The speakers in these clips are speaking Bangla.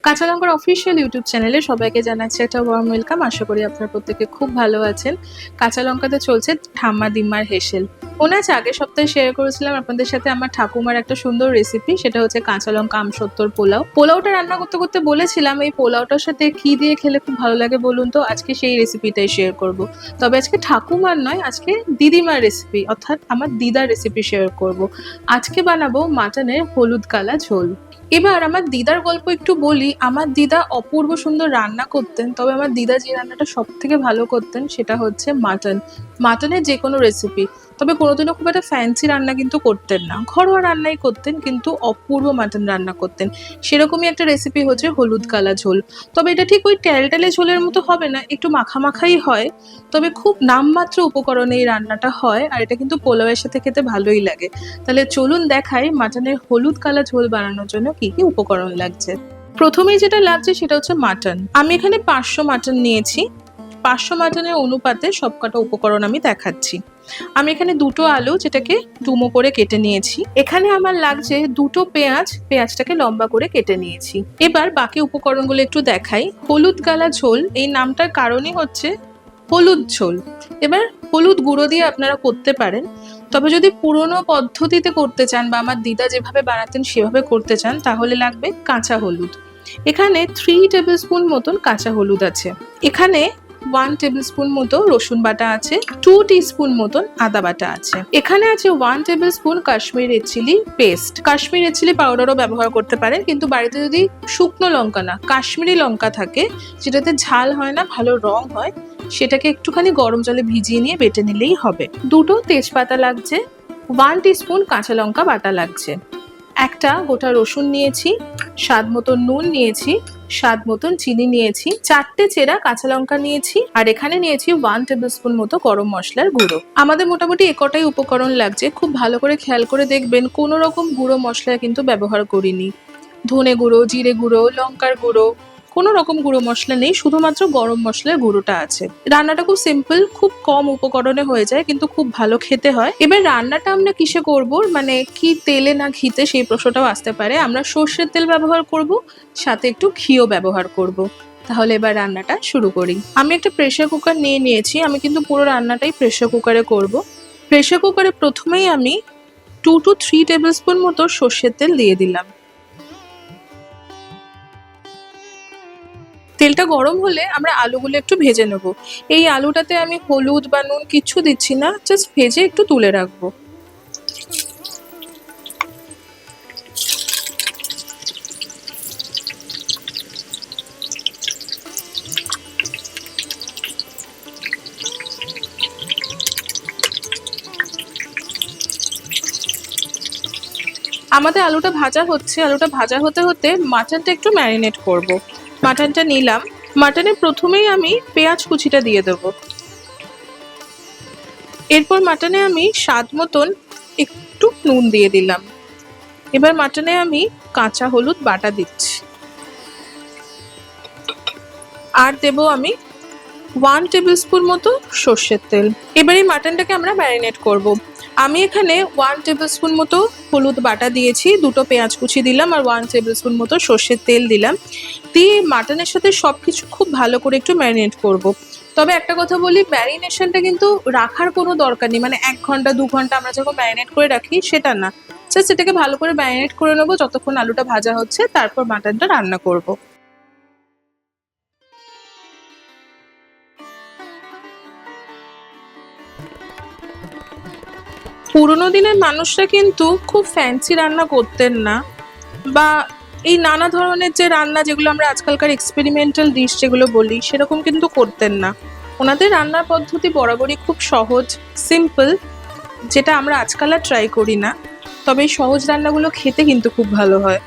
কাঁচা লঙ্কার অফিসিয়াল ইউটিউব চ্যানেলে সবাইকে জানাচ্ছি একটা ওয়ার্ম ওয়েলকাম। আশা করি আপনারা প্রত্যেকে খুব ভালো আছেন। কাঁচা লঙ্কাতে চলছে ঠাম্মা দিম্মার হেসেল। মনে আছে আগের সপ্তাহে শেয়ার করেছিলাম আপনাদের সাথে আমার ঠাকুমার একটা সুন্দর রেসিপি, সেটা হচ্ছে কাঁচা লঙ্কা আমসত্ত্বর পোলাও। পোলাওটা রান্না করতে করতে বলেছিলাম এই পোলাওটার সাথে কি দিয়ে খেলে খুব ভালো লাগে বলুন তো। আজকে সেই রেসিপিটাই শেয়ার করব। তবে আজকে ঠাকুমার নয়, আজকে দিদিমার রেসিপি অর্থাৎ আমার দিদার রেসিপি শেয়ার করব। আজকে বানাবো মাটনের হলুদ কালা ঝোল। এবার আমার দিদার গল্প একটু বলি। আমার দিদা অপূর্ব সুন্দর রান্না করতেন, তবে আমার দিদা যে রান্নাটা সব থেকে ভালো করতেন সেটা হচ্ছে মাটনের যে কোনো রেসিপি। তবে কোনোদিনও খুব একটা ফ্যান্সি রান্না কিন্তু করতেন না, ঘরোয়া রান্নাই করতেন, কিন্তু অপূর্ব মাটন রান্না করতেন। সেরকমই একটা রেসিপি হচ্ছে হলুদ কালা ঝোল। তবে এটা ঠিক ওই টেলটেলে ঝোলের মতো হবে না, একটু মাখামাখাই হয়। তবে খুব নামমাত্র উপকরণে এই রান্নাটা হয়, আর এটা কিন্তু পোলাওয়ের সাথে খেতে ভালোই লাগে। তাহলে চলুন দেখাই মাটনের হলুদ কালা ঝোল বানানোর জন্য কি কি উপকরণ লাগছে। প্রথমেই যেটা লাগছে সেটা হচ্ছে মাটন। আমি এখানে 500 মাটন নিয়েছি। 500 মাটনের অনুপাতে সবকটা উপকরণ আমি দেখাচ্ছি। আমি এখানে দুটো আলু, যেটাকে ডুমো করে কেটে নিয়েছি। এখানে আমার লাগছে দুটো পেঁয়াজ, পেঁয়াজটাকে লম্বা করে কেটে নিয়েছি। এবার বাকি উপকরণগুলো একটু দেখাই। হলুদ কালা ঝোল এই নামটার কারণই হচ্ছে হলুদ ঝোল। এবার হলুদ গুঁড়ো দিয়ে আপনারা করতে পারেন, তবে যদি পুরনো পদ্ধতিতে করতে চান বা আমার দিদা যেভাবে বানাতেন সেভাবে করতে চান তাহলে লাগবে কাঁচা হলুদ। এখানে 3 টেবিল স্পুন মতন কাঁচা হলুদ আছে। এখানে 1 টেবিল স্পুন মতো রসুন বাটা আছে, 2 টিস্পুন মতন আদা বাটা আছে। এখানে আছে 1 tablespoon Kashmiri red chilli paste. Kashmiri red chilli পাউডারও ব্যবহার করতে পারেন, কিন্তু বাড়িতে যদি শুকনো লঙ্কা না কাশ্মীরি লঙ্কা থাকে, যেটাতে ঝাল হয় না, ভালো রং হয়, সেটাকে একটুখানি গরম জলে ভিজিয়ে নিয়ে বেটে নিলেই হবে। দুটো তেজপাতা লাগছে, 1 টিস্পুন কাঁচা লঙ্কা বাটা লাগছে, একটা গোটা রসুন নিয়েছি, স্বাদ মতন নুন নিয়েছি, স্বাদ মতন চিনি নিয়েছি, 4টে চেরা কাঁচা লঙ্কা নিয়েছি, আর এখানে নিয়েছি 1 টেবিল স্পুন মতো গরম মশলার গুঁড়ো। আমাদের মোটামুটি একটাই উপকরণ লাগছে। খুব ভালো করে খেয়াল করে দেখবেন কোনো রকম গুঁড়ো মশলা কিন্তু ব্যবহার করিনি। ধনে গুঁড়ো, জিরে গুঁড়ো, লঙ্কার গুঁড়ো, কোনো রকম গুঁড়ো মশলা নেই, শুধুমাত্র গরম মশলার গুঁড়োটা আছে। রান্নাটা খুব সিম্পল, খুব কম উপকরণে হয়ে যায়, কিন্তু খুব ভালো খেতে হয়। এবার রান্নাটা আমরা কিসে করব, মানে কি তেলে না ঘিতে, সেই প্রশ্নটাও আসতে পারে। আমরা সর্ষের তেল ব্যবহার করব, সাথে একটু ঘিও ব্যবহার করব। তাহলে এবার রান্নাটা শুরু করি। আমি একটা প্রেসার কুকার নিয়ে নিয়েছি। আমি কিন্তু পুরো রান্নাটাই প্রেসার কুকারে করব। প্রেসার কুকারে প্রথমেই আমি 2 to 3 টেবিল স্পুন মতো সর্ষের তেল দিয়ে দিলাম। তেলটা গরম হলে আমরা আলুগুলো একটু ভেজে নেব। এই আলুটাতে আমি হলুদ বা নুন কিচ্ছু দিচ্ছি না, জাস্ট ভেজে একটু তুলে রাখবো। আমাদের আলুটা ভাজা হচ্ছে। আলুটা ভাজা হতে হতে মাটনটা একটু ম্যারিনেট করব। মাটনটা নিলাম। মাটনে প্রথমেই আমি পেঁয়াজ কুচিটা দিয়ে দেবো। এরপর মাটনে আমি স্বাদ মতন একটু নুন দিয়ে দিলাম। এবার মাটনে আমি কাঁচা হলুদ বাটা দিচ্ছি, আর দেবো আমি 1 টেবিল স্পুন মতো সর্ষের তেল। এবার এই মাটনটাকে আমরা ম্যারিনেট করব। আমি এখানে 1 টেবিল স্পুন মতো হলুদ বাটা দিয়েছি, দুটো পেঁয়াজ কুচি দিলাম, আর 1 টেবিল স্পুন মতো সর্ষের তেল দিলাম। দিয়ে মাটনের সাথে সবকিছু খুব ভালো করে একটু ম্যারিনেট করব। তবে একটা কথা বলি, ম্যারিনেশনটা কিন্তু রাখার কোনো দরকার নেই, মানে 1 ঘন্টা 2 ঘন্টা আমরা যখন ম্যারিনেট করে রাখি সেটা না। জাস্ট এটাকে ভালো করে ম্যারিনেট করে নেবো যতক্ষণ আলুটা ভাজা হচ্ছে, তারপর মাটনটা রান্না করব। পুরোনো দিনের মানুষরা কিন্তু খুব ফ্যান্সি রান্না করতেন না, বা এই নানা ধরনের যে রান্না যেগুলো আমরা আজকালকার এক্সপেরিমেন্টাল ডিশ যেগুলো বলি সেরকম কিন্তু করতেন না। ওনাদের রান্নার পদ্ধতি বরাবরই খুব সহজ, সিম্পল, যেটা আমরা আজকাল আর ট্রাই করি না। তবে এই সহজ রান্নাগুলো খেতে কিন্তু খুব ভালো হয়।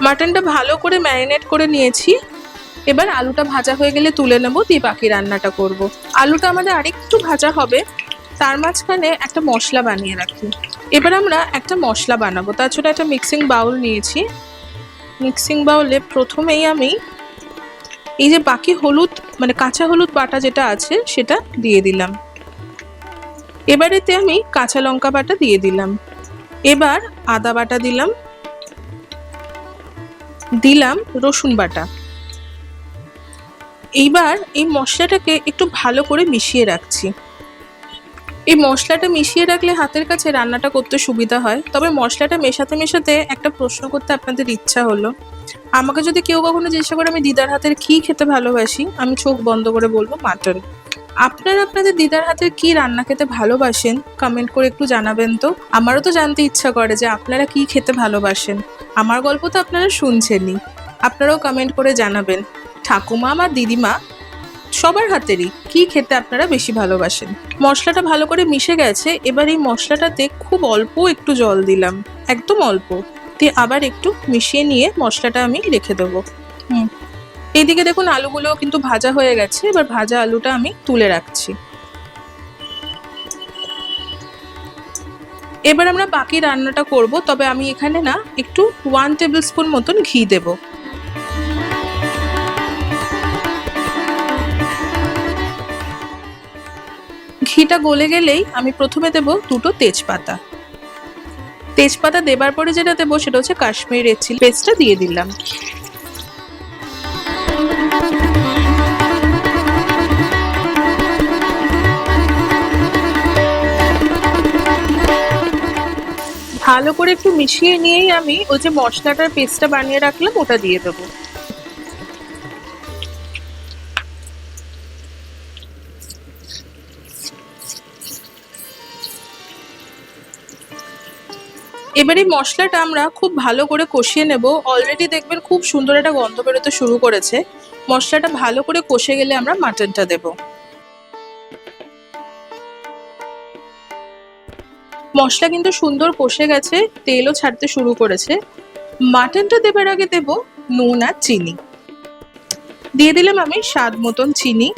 মাটনটা ভালো করে ম্যারিনেট করে নিয়েছি। এবার আলুটা ভাজা হয়ে গেলে তুলে নেবো, দিয়ে বাকি রান্নাটা করব। আলুটা আমাদের আরেকটু ভাজা হবে, তার মাঝখানে একটা মশলা বানিয়ে রাখি। এবার আমরা একটা মশলা বানাবো। তার জন্য একটা মিক্সিং বাউল নিয়েছি। মিক্সিং বাউলে প্রথমেই আমি এই যে বাকি হলুদ, মানে কাঁচা হলুদ বাটা যেটা আছে সেটা দিয়ে দিলাম। এবারেতে আমি কাঁচা লঙ্কা বাটা দিয়ে দিলাম। এবার আদা বাটা দিলাম, দিলাম রসুন বাটা। এইবার এই মশলাটাকে একটু ভালো করে মিশিয়ে রাখছি। এই মশলাটা মিশিয়ে রাখলে হাতের কাছে রান্নাটা করতে সুবিধা হয়। তবে মশলাটা মেশাতে মেশাতে একটা প্রশ্ন করতে আপনাদের ইচ্ছা হলো, আমাকে যদি কেউ কখনো জিজ্ঞাসা করে আমি দিদার হাতের কি খেতে ভালোবাসি, আমি চোখ বন্ধ করে বলবো মাটন। আপনারা আপনাদের দিদার হাতের কি রান্না খেতে ভালোবাসেন কমেন্ট করে একটু জানাবেন তো। আমারও তো জানতে ইচ্ছা করে যে আপনারা কি খেতে ভালোবাসেন। আমার গল্প তো আপনারা শুনছেনই, আপনারাও কমেন্ট করে জানাবেন ঠাকুমা বা দিদিমা সবার হাতেরই কি খেতে আপনারা বেশি ভালোবাসেন। মশলাটা ভালো করে মিশে গেছে। এবার এই মশলাটাতে খুব অল্প একটু জল দিলাম, একদম অল্প দিয়ে আবার একটু মিশিয়ে নিয়ে মশলাটা আমি রেখে দেবো। এইদিকে দেখুন আলুগুলো কিন্তু ভাজা হয়ে গেছে। এবার ভাজা আলুটা আমি তুলে রাখছি। এবার আমরা বাকি রান্নাটা করব। তবে আমি এখানে না একটু 1 টেবিল স্পুন মতন ঘি দেব। ঘিটা গলে গেলেই আমি প্রথমে দেব দুটো তেজপাতা। তেজপাতা দেবার পরে যেটা দেবো সেটা হচ্ছে কাশ্মীরি রেড চিলি পেস্টটা দিয়ে দিলাম। ভালো করে একটু মিশিয়ে নিয়েই আমি ওই যে মশলাটার পেস্টটা বানিয়ে রাখলাম ওটা দিয়ে দেবো। এবারে মশলাটা আমরা খুব ভালো করে কষিয়ে নেব। অলরেডি দেখবেন খুব সুন্দর একটা গন্ধ বেরোতে শুরু করেছে। মশলাটা ভালো করে কষে গেলে আমরা মাটনটা দেব। মশলা কিন্তু সুন্দর কষে গেছে, তেলও ছাড়তে শুরু করেছে। মাটনটা দেবার আগে দেব নুন আর চিনি। দিয়ে দিলাম আমি স্বাদ মতন চিনি,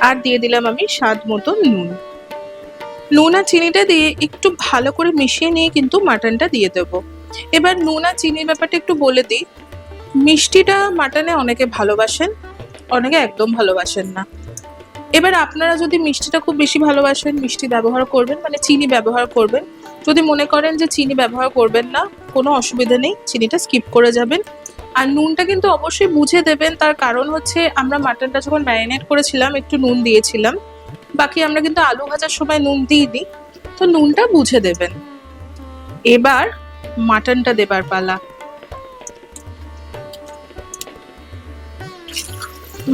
আর দিয়ে দিলাম আমি স্বাদ মতন নুন। নুন আর চিনিটা দিয়ে একটু ভালো করে মিশিয়ে নিয়ে কিন্তু মাটনটা দিয়ে দেবো। এবার নুন আর চিনির ব্যাপারটা একটু বলে দিই। মিষ্টিটা মাটনে অনেকে ভালোবাসেন, অনেকে একদম ভালোবাসেন না। এবার আপনারা যদি মিষ্টিটা খুব বেশি ভালোবাসেন মিষ্টি ব্যবহার করবেন, মানে চিনি ব্যবহার করবেন। যদি মনে করেন যে চিনি ব্যবহার করবেন না, কোনো অসুবিধা নেই, চিনিটা স্কিপ করে যাবেন। আর নুনটা কিন্তু অবশ্যই বুঝে দেবেন, তার কারণ হচ্ছে আমরা মাটনটা যখন ম্যারিনেট করেছিলাম একটু নুন দিয়েছিলাম, বাকি আমরা কিন্তু আলু ভাজার সময় নুন দিইনি, তো নুনটা বুঝে দেবেন। এবার মাটনটা দেবার পালা।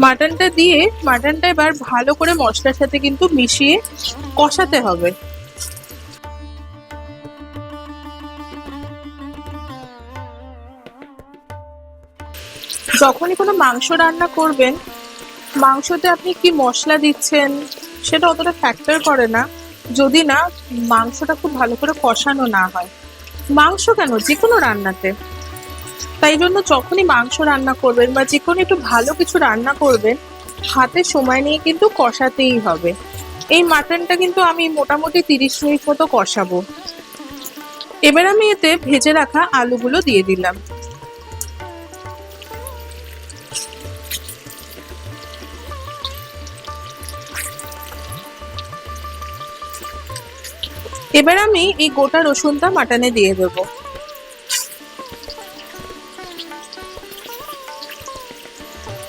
মাটনটা দিয়ে মাটনটা এবার ভালো করে মশলার সাথে কিন্তু মিশিয়ে কষাতে হবে। যখনই কোনো মাংস রান্না করবেন, মাংসতে আপনি কি মশলা দিচ্ছেন সেটা অতটা ফ্যাক্টর করে না, যদি না মাংসটা খুব ভালো করে কষানো না হয়। মাংস কেন, যে কোনো রান্নাতে। তাই জন্য যখনই মাংস রান্না করবেন বা যে কোনো একটু ভালো কিছু রান্না করবেন, হাতে সময় নিয়ে কিন্তু কষাতেই হবে। এই মাটনটা কিন্তু আমি মোটামুটি 30 মিনিট মতো কষাবো। এবার আমি এতে ভেজে রাখা আলুগুলো দিয়ে দিলাম। এবার আমি এই গোটা রসুনটা মাটনে দিয়ে দেবো।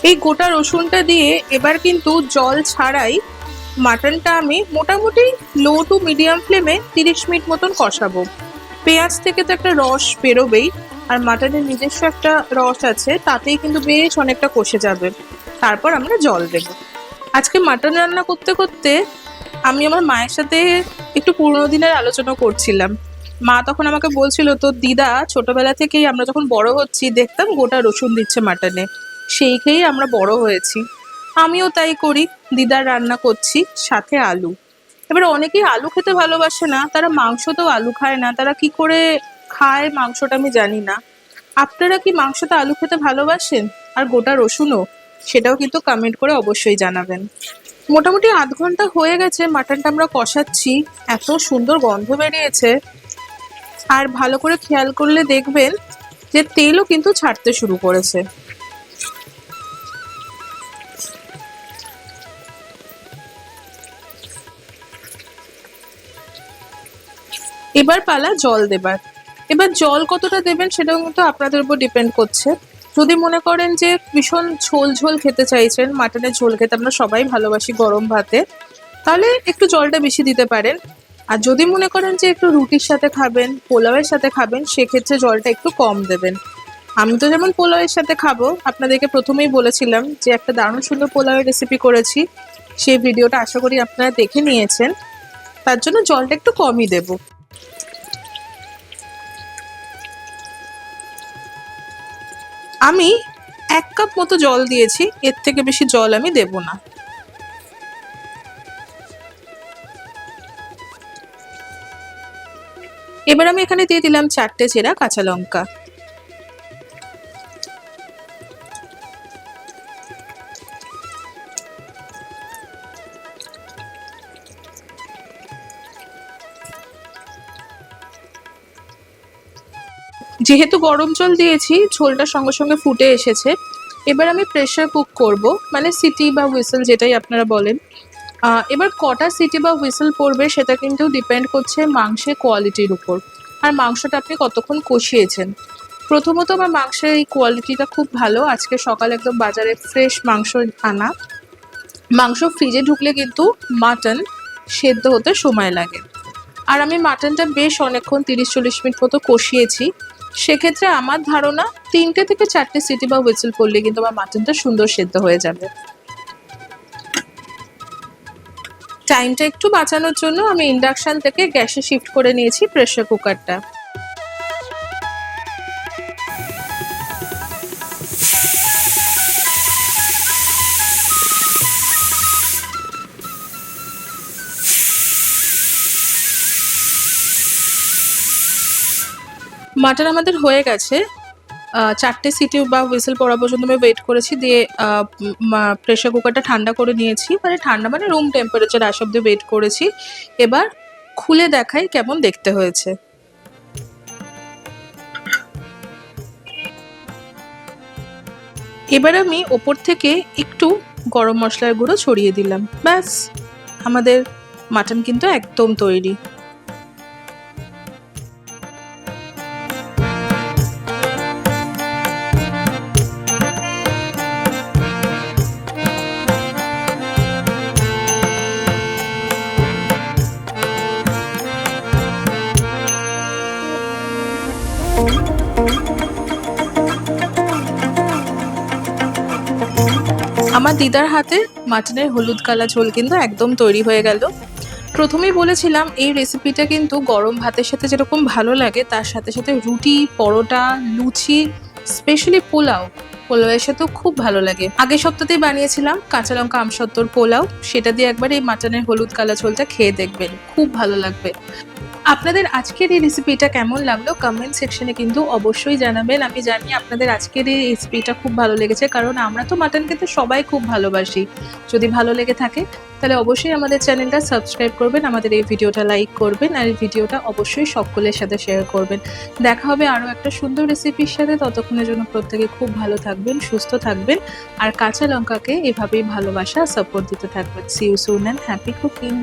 এই গোটা রসুনটা দিয়ে এবার কিন্তু জল ছাড়াই মাটনটা আমি মোটামুটি লো টু মিডিয়াম ফ্লেমে 30 মিনিট মতন কষাবো। পেঁয়াজ থেকে তো একটা রস বেরোবেই, আর মাটনের নিজস্ব একটা রস আছে, তাতেই কিন্তু বেশ অনেকটা কষে যাবে। তারপর আমরা জল দেব। আজকে মাটন রান্না করতে করতে আমি আমার মায়ের সাথে একটু পুরোনো দিনের আলোচনা করছিলাম। মা তখন আমাকে বলছিল, তো দিদা ছোটবেলা থেকেই আমরা যখন বড় হচ্ছি দেখতাম গোটা রসুন দিচ্ছে মাটনে, সেই খেয়েই আমরা বড় হয়েছি। আমিও তাই করি, দিদার রান্না করছি সাথে আলু। এবার অনেকেই আলু খেতে ভালোবাসে না, তারা মাংসতেও আলু খায় না, তারা কি করে খায় মাংসটা আমি জানি না। আপনারা কি মাংসতে আলু খেতে ভালোবাসেন আর গোটা রসুনও? সেটাও কিন্তু কমেন্ট করে অবশ্যই জানাবেন। মোটামুটি আধ ঘন্টা হয়ে গেছে মাটনটা আমরা কষাচ্ছি, এত সুন্দর গন্ধ বেরিয়েছে। আর ভালো করে খেয়াল করলে দেখবেন যে তেলও কিন্তু ছাড়তে শুরু করেছে। এবার পালা জল দেবার। এবার জল কতটা দেবেন সেটাও কিন্তু আপনাদের উপর ডিপেন্ড করছে। যদি মনে করেন যে ভীষণ ঝোল ঝোল খেতে চাইছেন, মাটনের ঝোল খেতে আমরা সবাই ভালোবাসি গরম ভাতে, তাহলে একটু জলটা বেশি দিতে পারেন। আর যদি মনে করেন যে একটু রুটির সাথে খাবেন, পোলাওয়ের সাথে খাবেন, সেক্ষেত্রে জলটা একটু কম দেবেন। আমি তো যেমন পোলাওয়ের সাথে খাবো, আপনাদেরকে প্রথমেই বলেছিলাম যে একটা দারুণ সুন্দর পোলাওয়ের রেসিপি করেছি, সেই ভিডিওটা আশা করি আপনারা দেখে নিয়েছেন। তার জন্য জলটা একটু কমই দেব। আমি 1 কাপ মতো জল দিয়েছি, এর থেকে বেশি জল আমি দেব না। এবার আমি এখানে দিয়ে দিলাম 4টে চেরা কাঁচা লঙ্কা। যেহেতু গরম জল দিয়েছি, ঝোলটা সঙ্গে সঙ্গে ফুটে এসেছে। এবার আমি প্রেসার কুক করব, মানে সিটি বা হুইসেল যেটাই আপনারা বলেন। এবার কটা সিটি বা হুইসেল পড়বে সেটা কিন্তু ডিপেন্ড করছে মাংসের কোয়ালিটির উপর, আর মাংসটা আপনি কতক্ষণ কষিয়েছেন। প্রথমত আমার মাংসের এই কোয়ালিটিটা খুব ভালো, আজকে সকালে একদম বাজারে ফ্রেশ মাংস আনা। মাংস ফ্রিজে ঢুকলে কিন্তু মাটন সেদ্ধ হতে সময় লাগে, আর আমি মাটনটা বেশ অনেকক্ষণ 30-40 মিনিট মতো কষিয়েছি। সেক্ষেত্রে আমার ধারণা 3টে থেকে 4টে সিটি বা হুইসেল পড়লে কিন্তু আমার মাটনটা সুন্দর সেদ্ধ হয়ে যাবে। টাইমটা একটু বাঁচানোর জন্য আমি ইন্ডাকশন থেকে গ্যাসে শিফট করে নিয়েছি প্রেসার কুকারটা। মাটন আমাদের হয়ে গেছে। 4টে সিটি বা হুইসেল পড়া পর্যন্ত আমি ওয়েট করেছি, দিয়ে প্রেসার কুকারটা ঠান্ডা করে নিয়েছি, মানে ঠান্ডা মানে রুম টেম্পারেচার আসা অব্দি ওয়েট করেছি। এবার খুলে দেখাই কেমন দেখতে হয়েছে। এবার আমি ওপর থেকে একটু গরম মশলার গুঁড়ো ছড়িয়ে দিলাম, ব্যাস আমাদের মাটন কিন্তু একদম তৈরি। আমার দিদার হাতে মাটনের হলুদ কালা ঝোল কিন্তু একদম তৈরি হয়ে গেল। প্রথমেই বলেছিলাম এই রেসিপিটা কিন্তু গরম ভাতের সাথে যেরকম ভালো লাগে, তার সাথে সাথে রুটি, পরোটা, লুচি, স্পেশালি পোলাওয়ের সাথেও খুব ভালো লাগে। আগের সপ্তাহতেই বানিয়েছিলাম কাঁচা লঙ্কা আমসত্ত্বর পোলাও, সেটা দিয়ে একবার এই মাটনের হলুদ কালা ঝোলটা খেয়ে দেখবেন, খুব ভালো লাগবে। আপনাদের আজকের এই রেসিপিটা কেমন লাগলো কমেন্ট সেকশনে কিন্তু অবশ্যই জানাবেন। আমি জানি আপনাদের আজকের এই রেসিপিটা খুব ভালো লেগেছে, কারণ আমরা তো মাটন খেতে সবাই খুব ভালোবাসি। যদি ভালো লেগে থাকে তাহলে অবশ্যই আমাদের চ্যানেলটা সাবস্ক্রাইব করবেন, আমাদের এই ভিডিওটা লাইক করবেন, আর এই ভিডিওটা অবশ্যই সকলের সাথে শেয়ার করবেন। দেখা হবে আরও একটা সুন্দর রেসিপির সাথে, ততক্ষণের জন্য প্রত্যেকে খুব ভালো থাকবেন, সুস্থ থাকবেন, আর কাঁচা লঙ্কাকে এভাবেই ভালোবাসা সাপোর্ট দিতে থাকবেন। See you soon and happy cooking.